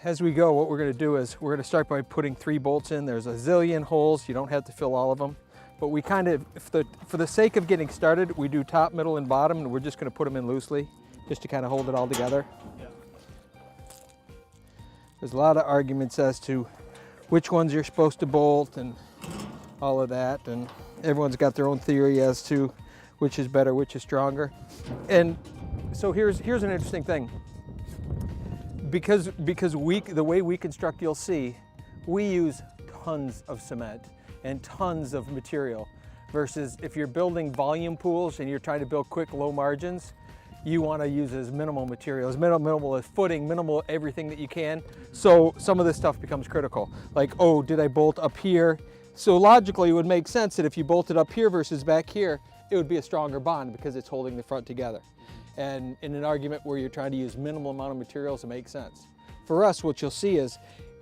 as we go, what we're going to do is we're going to start by putting 3 bolts in. There's a zillion holes. You don't have to fill all of them. But we kind of, for the sake of getting started, we do top, middle, and bottom, and we're just going to put them in loosely, just to kind of hold it all together. Yeah. There's a lot of arguments as to which ones you're supposed to bolt and all of that, and everyone's got their own theory as to which is better, which is stronger. And so here's an interesting thing. Because the way we construct, you'll see, we use tons of cement and tons of material, versus if you're building volume pools and you're trying to build quick, low margins, you want to use as minimal material, as minimal as footing, minimal everything that you can. So some of this stuff becomes critical. Like, oh, did I bolt up here? So logically, it would make sense that if you bolted up here versus back here, it would be a stronger bond because it's holding the front together. And in an argument where you're trying to use minimal amount of materials, it makes sense. For us, what you'll see is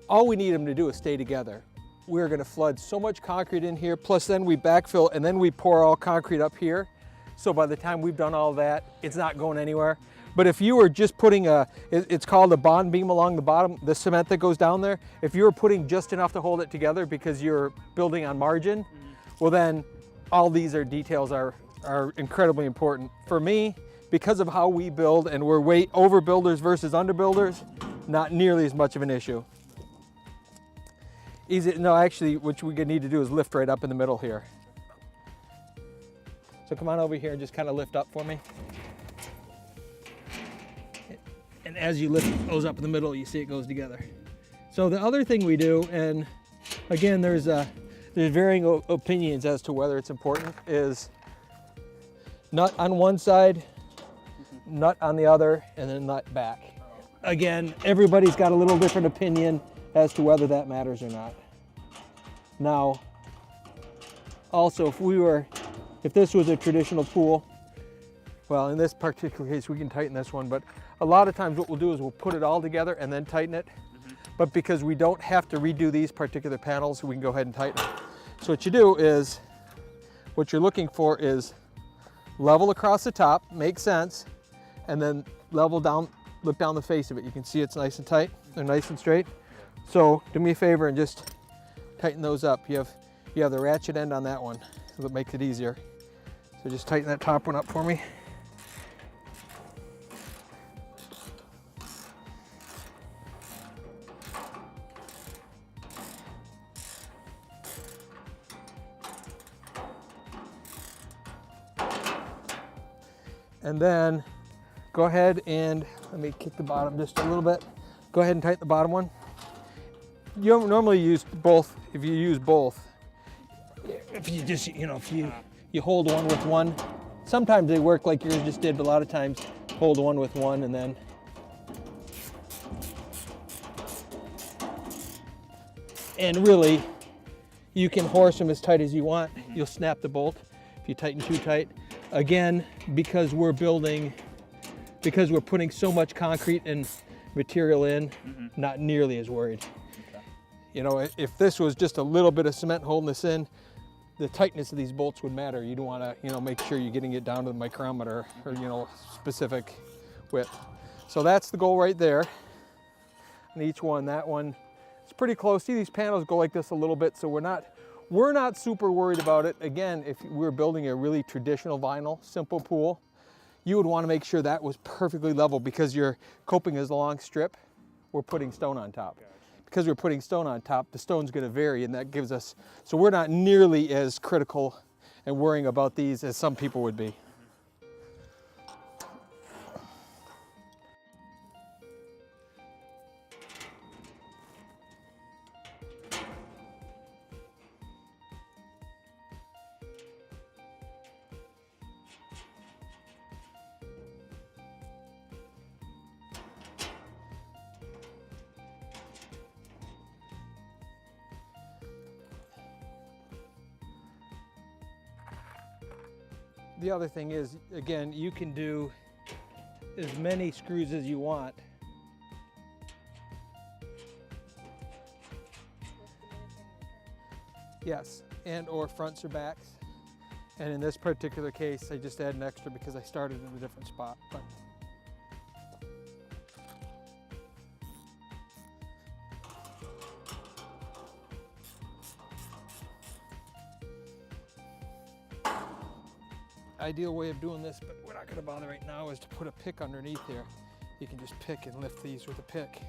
all we need them to do is stay together. We're going to flood so much concrete in here, plus then we backfill and then we pour all concrete up here. So by the time we've done all that, it's not going anywhere. But if you were just putting it's called a bond beam along the bottom, the cement that goes down there, if you were putting just enough to hold it together because you're building on margin, well then all these details are incredibly important. For me, because of how we build, and we're way overbuilders versus underbuilders, not nearly as much of an issue. Actually, what we need to do is lift right up in the middle here. So come on over here and just kind of lift up for me. And as you lift those up in the middle, you see it goes together. So the other thing we do, and again, there's varying opinions as to whether it's important, is nut on one side, nut on the other, and then nut back. Again, everybody's got a little different opinion as to whether that matters or not. Now, also, if this was a traditional pool, well, in this particular case, we can tighten this one, but a lot of times what we'll do is we'll put it all together and then tighten it. But because we don't have to redo these particular panels, we can go ahead and tighten it. So what you do is, what you're looking for is level across the top, makes sense, and then level down, look down the face of it. You can see it's nice and tight, they're nice and straight. So do me a favor and just tighten those up. You have the ratchet end on that one, so that makes it easier. So just tighten that top one up for me. And then go ahead and, let me kick the bottom just a little bit. Go ahead and tighten the bottom one. You don't normally use both. If you use both, if you just, if you hold one with one, sometimes they work like yours just did, but a lot of times hold one with one and then. And really, you can horse them as tight as you want. You'll snap the bolt if you tighten too tight. Again, because we're putting so much concrete and material in, not nearly as worried. Okay. If this was just a little bit of cement holding this in, the tightness of these bolts would matter. You'd want to, make sure you're getting it down to the micrometer or, specific width. So that's the goal right there. And each one, that one, it's pretty close. See, these panels go like this a little bit, so we're not super worried about it. Again, if we're building a really traditional vinyl, simple pool, you would want to make sure that was perfectly level, because your coping is a long strip. We're putting stone on top. Because we're putting stone on top, the stone's going to vary, and that gives us, so we're not nearly as critical and worrying about these as some people would be. The other thing is, again, you can do as many screws as you want. Yes, and or fronts or backs. And in this particular case, I just add an extra because I started in a different spot. But ideal way of doing this, but we're not going to bother right now, is to put a pick underneath here. You can just pick and lift these with a pick.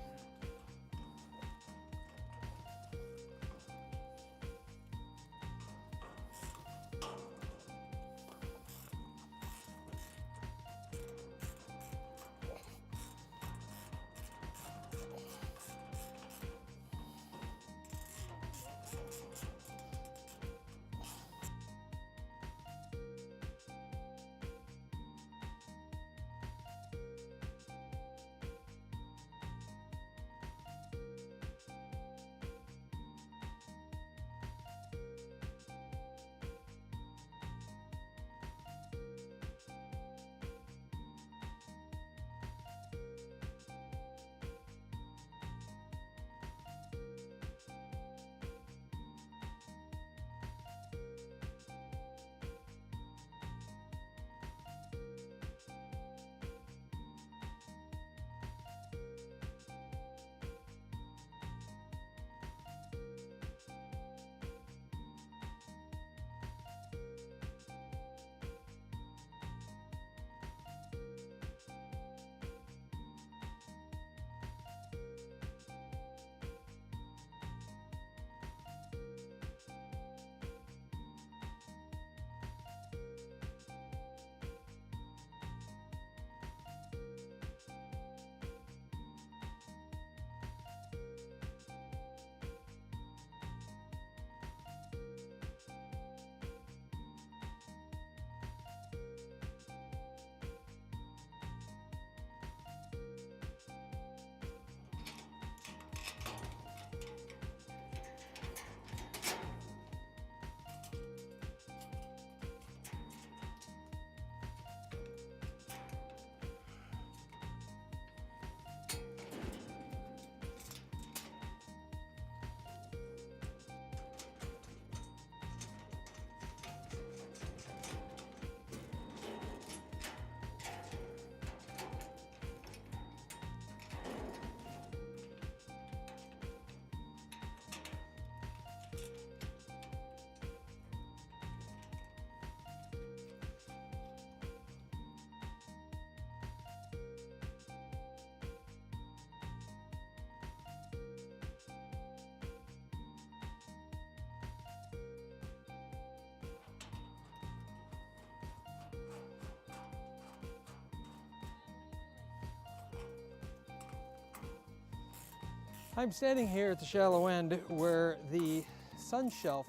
I'm standing here at the shallow end where the sun shelf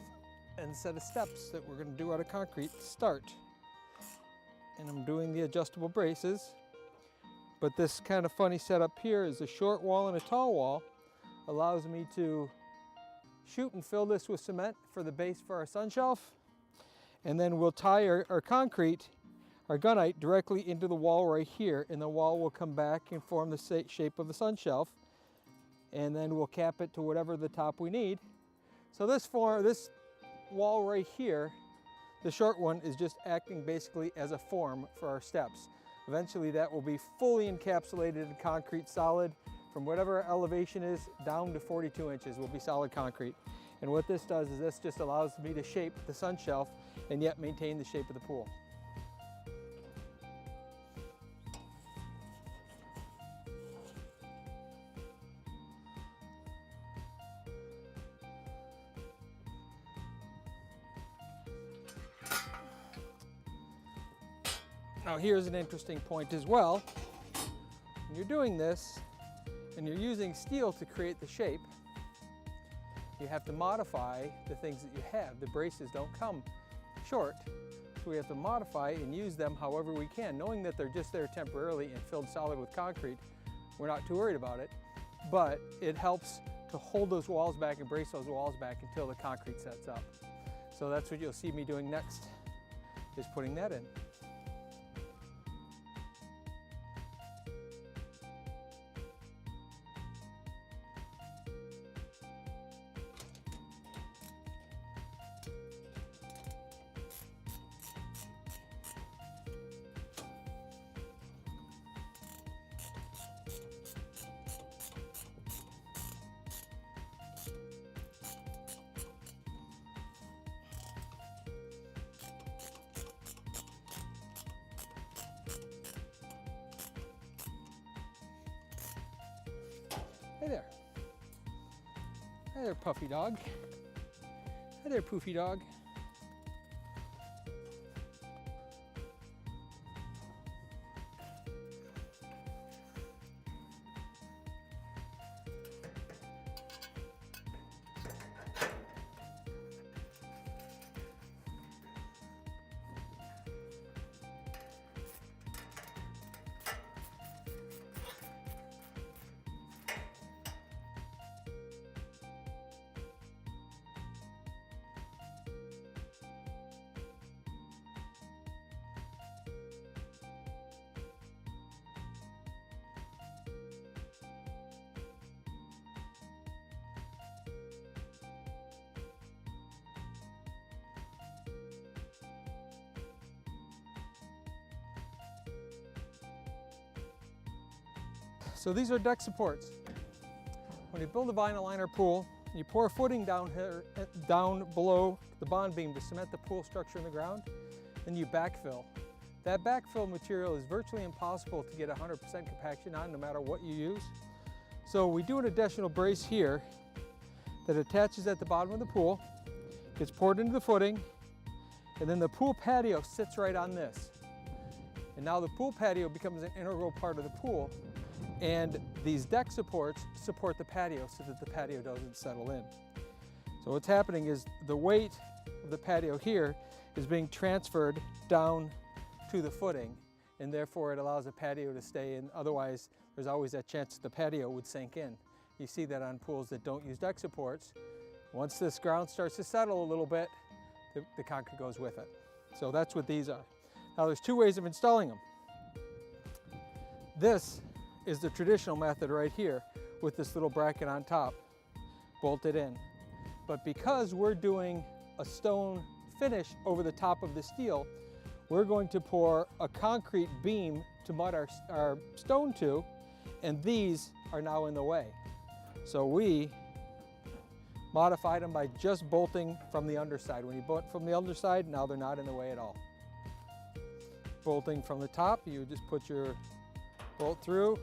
and set of steps that we're going to do out of concrete start. And I'm doing the adjustable braces. But this kind of funny setup here is a short wall and a tall wall allows me to shoot and fill this with cement for the base for our sun shelf. And then we'll tie our concrete, our gunite, directly into the wall right here, and the wall will come back and form the shape of the sun shelf. And then we'll cap it to whatever the top we need. So this wall right here, the short one, is just acting basically as a form for our steps. Eventually that will be fully encapsulated in concrete solid. From whatever our elevation is down to 42 inches will be solid concrete. And what this does is this just allows me to shape the sun shelf and yet maintain the shape of the pool. Now here's an interesting point as well. When you're doing this and you're using steel to create the shape, you have to modify the things that you have. The braces don't come short, so we have to modify and use them however we can. Knowing that they're just there temporarily and filled solid with concrete, we're not too worried about it, but it helps to hold those walls back and brace those walls back until the concrete sets up. So that's what you'll see me doing next, is putting that in. Hi there, Puffy dog. Hi there, Poofy dog. So these are deck supports. When you build a vinyl liner pool, you pour a footing down here, down below the bond beam to cement the pool structure in the ground, then you backfill. That backfill material is virtually impossible to get 100% compaction on no matter what you use. So we do an additional brace here that attaches at the bottom of the pool, gets poured into the footing, and then the pool patio sits right on this. And now the pool patio becomes an integral part of the pool, and these deck supports support the patio so that the patio doesn't settle in. So what's happening is the weight of the patio here is being transferred down to the footing, and therefore it allows the patio to stay in. Otherwise, there's always that chance that the patio would sink in. You see that on pools that don't use deck supports. Once this ground starts to settle a little bit, the concrete goes with it. So that's what these are. Now there's two ways of installing them. This is the traditional method right here with this little bracket on top, bolted in. But because we're doing a stone finish over the top of the steel, we're going to pour a concrete beam to mud our stone to, and these are now in the way. So we modified them by just bolting from the underside. When you bolt from the underside, now they're not in the way at all. Bolting from the top, you just put your bolt through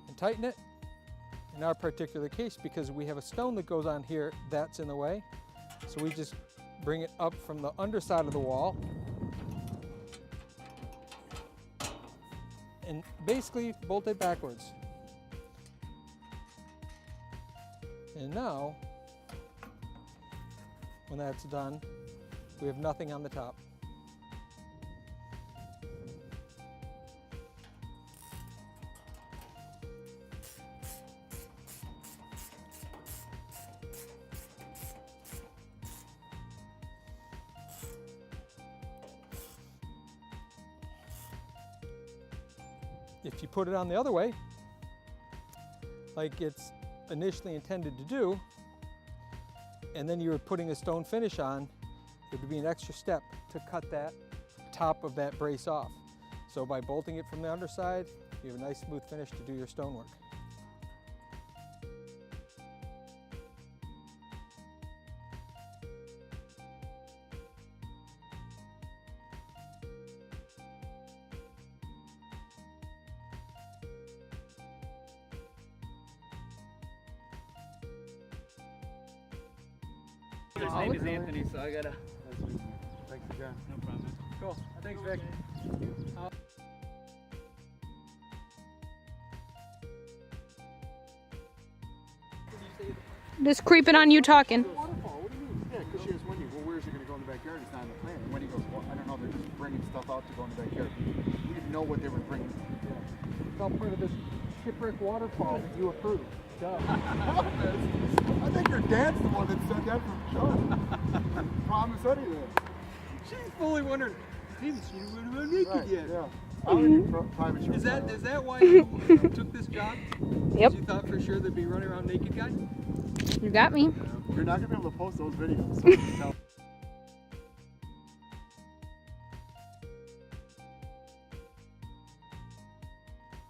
and tighten it. In our particular case, because we have a stone that goes on here, that's in the way. So we just bring it up from the underside of the wall and basically bolt it backwards. And now, when that's done, we have nothing on the top. If you put it on the other way, like it's initially intended to do, and then you're putting a stone finish on, it would be an extra step to cut that top of that brace off. So by bolting it from the underside, you have a nice smooth finish to do your stonework. His name is Anthony, so I gotta. Thanks again. No problem. Cool. Thanks, Vic. Just creeping on you talking. Waterfall, what do you mean? Yeah, because she was wondering, well, where's it going to go in the backyard? It's not in the plan. And Wendy goes, well, I don't know, they're just bringing stuff out to go in the backyard. We didn't know what they were bringing. It's all part of this shipwreck waterfall that you approved. I think your dad's the one that said that from Joe. Promise anything. She's fully wondering, maybe she wouldn't have naked yet. Yeah. I would need private show. Is that why you took this job? Yep. You thought for sure there'd be running around naked guy? You got me. You're not going to be able to post those videos. So